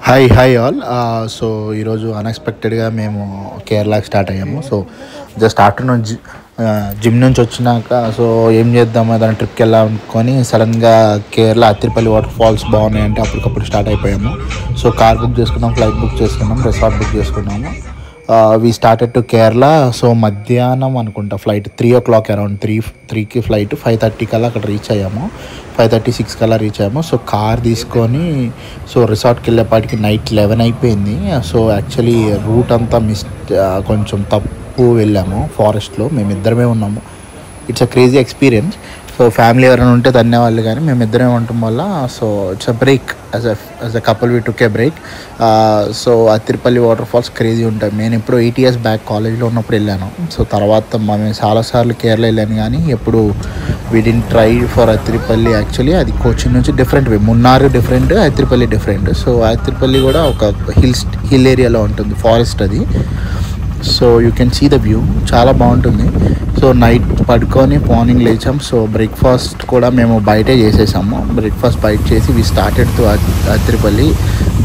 Hi all. So ఈరోజు అన్ఎక్స్పెక్టెడ్గా మేము కేరళకి స్టార్ట్ అయ్యాము. సో జస్ట్ ఆఫ్టర్నూన్ జిమ్ నుంచి వచ్చినాక సో ఏం చేద్దాము దాని ట్రిప్కి వెళ్ళాలనుకొని సడన్గా కేరళ అత్తిరిపల్లి వాటర్ ఫాల్స్ బాగున్నాయంటే అప్పటికప్పుడు స్టార్ట్ అయిపోయాము. సో కార్ బుక్ చేసుకున్నాం, ఫ్లైట్ బుక్ చేసుకున్నాం, రిసార్ట్ బుక్ చేసుకున్నాము. We started to Kerala. So మధ్యాహ్నం అనుకుంటా ఫ్లైట్ 3 o'clock, అరౌండ్ 3కి ఫ్లైట్ 5:30 కల్లా అక్కడ రీచ్ అయ్యాము. 5:36 కల్లా రీచ్ అయ్యాము. సో కార్ తీసుకొని సో రిసార్ట్కి వెళ్ళేపాటికి నైట్ 11 అయిపోయింది. సో యాక్చువల్లీ రూట్ అంతా కొంచెం తప్పు వెళ్ళాము. ఫారెస్ట్లో మేమిద్దరమే ఉన్నాము. It's a crazy experience. So family ఎవరైనా ఉంటే ధన్యవాదాలు, కానీ మేమిద్దరం ఉండటం వల్ల so it's a break. As a couple we took a break. So Athirappilly waterfalls crazy ఉంటాయి. నేను ఎప్పుడు 8 years బ్యాక్ కాలేజ్లో ఉన్నప్పుడు వెళ్ళాను. సో తర్వాత మేము చాలాసార్లు కేరళ వెళ్ళాను, కానీ ఎప్పుడు we didn't try for Athirappilly. Actually అది కోచిన్ నుంచి different way, Munnar different, Athirappilly different. So Athirappilly కూడా ఒక హిల్ ఏరియాలో ఉంటుంది, ఫారెస్ట్ అది. So you can see the view, చాలా బాగుంటుంది. సో నైట్ పడుకొని మార్నింగ్ లేచాం. సో బ్రేక్ఫాస్ట్ కూడా మేము బయటే చేసేసాము. బ్రేక్ఫాస్ట్ బయట చేసి వి స్టార్టెడ్ టు అత్తిరిపల్లి.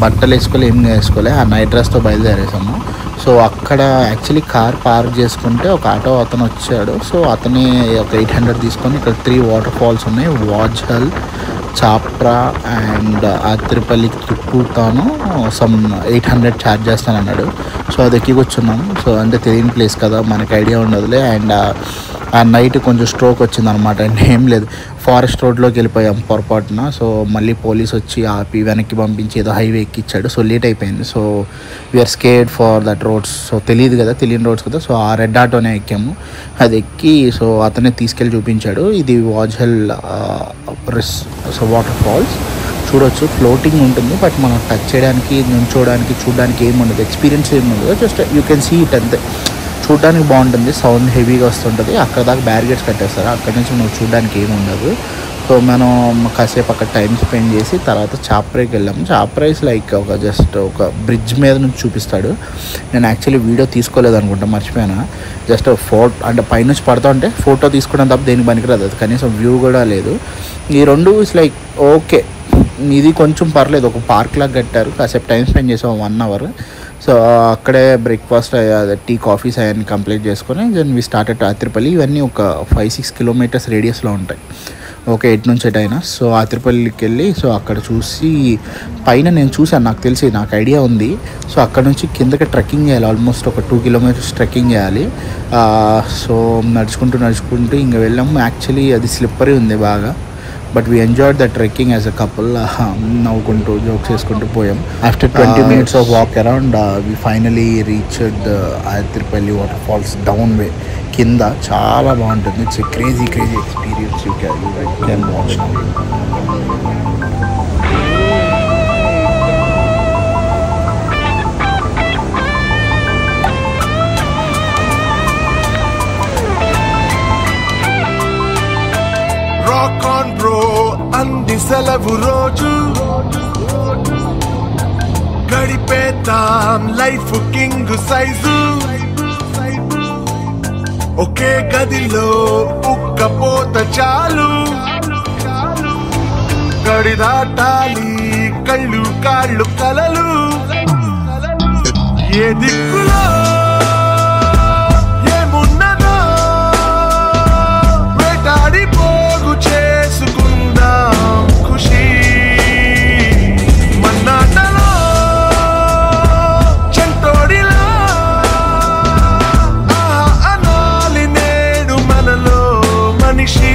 బట్టలు వేసుకోలే, ఏం వేసుకోలే, ఆ నైట్ డ్రెస్తో బయలుదేరేసాము. సో అక్కడ యాక్చువల్లీ కార్ పార్క్ చేసుకుంటే ఒక ఆటో అతను వచ్చాడు. సో అతనే ఒక 800 తీసుకొని ఇక్కడ 3 వాటర్ ఫాల్స్ ఉన్నాయి, వాజ్హల్, చాప్రా అండ్ అత్తిరిపల్లికి చుట్టూతాను సమ్ 800 ఛార్జ్ చేస్తానన్నాడు. సో అది ఎక్కి కూర్చున్నాము. సో అంటే తెలియని ప్లేస్ కదా, మనకి ఐడియా ఉండదులే. అండ్ ఆ నైట్ కొంచెం స్ట్రోక్ వచ్చిందనమాట. అండ్ ఏం లేదు, ఫారెస్ట్ రోడ్లోకి వెళ్ళిపోయాం పొరపాటున. సో మళ్ళీ పోలీస్ వచ్చి ఆపి వెనక్కి పంపించి ఏదో హైవే ఎక్కిచ్చాడు. సో లేట్ అయిపోయింది. So we're scared for that roads. So తెలియదు కదా, తెలియని రోడ్స్ కదా. సో ఆ రెడ్ ఆటోనే ఎక్కాము. అది ఎక్కి సో అతనే తీసుకెళ్ళి చూపించాడు. ఇది వాజ్హల్ సో వాటర్ ఫాల్స్ చూడొచ్చు. ఫ్లోటింగ్ ఉంటుంది, బట్ మనం టచ్ చేయడానికి, నుంచోడానికి, చూడడానికి ఏమి ఉండదు, ఎక్స్పీరియన్స్ ఏమి ఉండదు. Just you can see it అంతే. చూడడానికి బాగుంటుంది, సౌండ్ హెవీగా వస్తుంటుంది. అక్కడ దాకా బ్యారిగేడ్స్ కట్టేస్తారు, అక్కడి నుంచి నువ్వు చూడడానికి ఏమి ఉండదు. సో మనం కాసేపు అక్కడ టైం స్పెండ్ చేసి తర్వాత చాప్రాకి వెళ్ళాము. చాప్రా ఇస్ లైక్ జస్ట్ ఒక బ్రిడ్జ్ మీద నుంచి చూపిస్తాడు. నేను యాక్చువల్లీ వీడియో తీసుకోలేదు అనుకుంటా, మర్చిపోయాను. జస్ట్ అంటే పైనుంచి పడుతూ ఉంటే ఫోటో తీసుకోవడం తప్ప దేనికి పనికిరాదు, అది కనీసం వ్యూ కూడా లేదు. ఈ రెండు ఇస్ లైక్ ఓకే, ఇది కొంచెం పర్లేదు, ఒక పార్క్ లాగా కట్టారు. కాసేపు టైం స్పెండ్ చేసాం 1 hour. సో అక్కడే బ్రేక్ఫాస్ట్, టీ, కాఫీస్ అవన్నీ కంప్లీట్ చేసుకొని దెన్ వి స్టార్టెడ్ అత్తిరిపల్లి. ఇవన్నీ ఒక 5-6 kilometers రేడియస్లో ఉంటాయి, ఓకే, ఎటు నుంచి ఎటైనా. సో అత్తిరిపల్లికి వెళ్ళి సో అక్కడ చూసి పైన నేను చూసాను, నాకు తెలిసి, నాకు ఐడియా ఉంది. సో అక్కడ నుంచి కిందకి ట్రెక్కింగ్ చేయాలి, ఆల్మోస్ట్ ఒక 2 kilometers ట్రెక్కింగ్ చేయాలి. సో నడుచుకుంటూ ఇంకా వెళ్ళాము. యాక్చువల్లీ అది స్లిప్పరీ ఉంది బాగా, but we enjoyed the trekking as a couple. నవ్వుకుంటూ జోక్స్ చేసుకుంటూ పోయాం. After 20 minutes of walk around we finally reached Athirappilly waterfalls down way. కింద చాలా బాగుంటుంది. It's a crazy experience. You can watch. Rock on bro, అంది సెలవు రోజు, గడిపేద్దాం లైఫ్ కింగ్ సైజు. ఒకే గదిలో ఉక్కపోత చాలు, గడి దాటాలి కళ్ళు కాళ్ళు కలలు. ఏ దిక్కులో ఏమున్నదో వేటాడి పోగు చేసుకుందాం ఖుషి. మన్నాటలో చెంటోడిలా అనాలి నేడు మనలో మనిషి.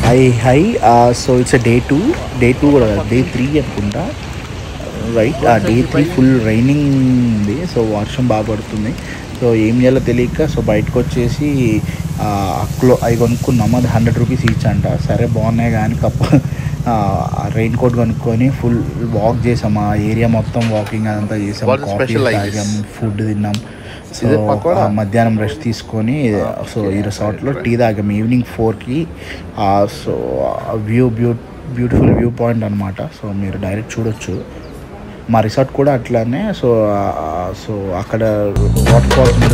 హై సో ఇట్స్ డే 2 కూడా డే 3 అనుకుంటా, రైట్. డే 3 ఫుల్ రైనింగ్ ఉంది. సో వర్షం బాగా పడుతుంది. సో ఏం చేయాలో తెలియక సో బయటకు వచ్చేసి అవి కొనుక్కున్నాము. అది 100 రూపీస్ ఈచ్ అంట. సరే బాగున్నాయి కానీ రెయిన్ కోట్ కొనుక్కొని ఫుల్ వాక్ చేసాము. ఆ ఏరియా మొత్తం వాకింగ్ అదంతా చేసాము. కాఫీ తాగాము, ఫుడ్ తిన్నాం. సో మధ్యాహ్నం రెస్ట్ తీసుకొని సో ఈ రిసార్ట్లో టీ తాగాము ఈవినింగ్ 4కి. సో బ్యూటిఫుల్ వ్యూ పాయింట్ అనమాట. సో మీరు డైరెక్ట్ చూడొచ్చు. మా రిసార్ట్ కూడా అట్లానే. సో అక్కడ వాటర్ ఫాల్స్ మీద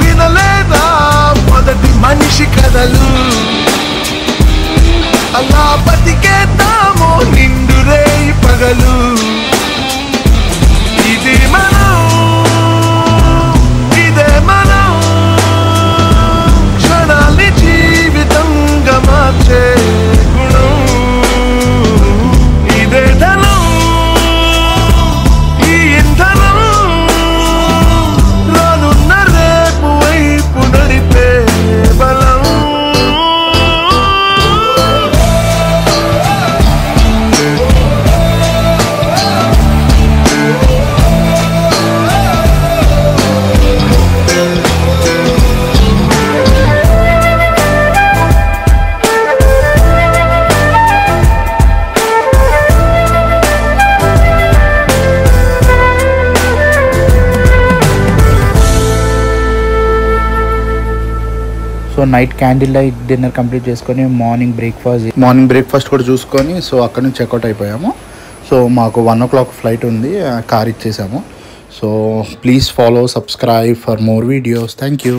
వినలేదా మొదటి మనిషి కథలు, అలా బతికేద్దామో నిండు రేయి పగలు. ఇదే మనం క్షణాల్ని జీవితంగా మార్చే గుణం. ఇదే ధనం, ఈ ఇంధనం, రానున్న రేపు వైపు నడిపే బలం. So night candle light dinner complete చేసుకొని మార్నింగ్ బ్రేక్ఫాస్ట్ కూడా చూసుకొని సో అక్కడ నుంచి చెక్అవుట్ అయిపోయాము. సో మాకు 1 o'clock ఫ్లైట్ ఉంది. కార్ ఇచ్చేసాము. So please follow, subscribe for more videos. Thank you.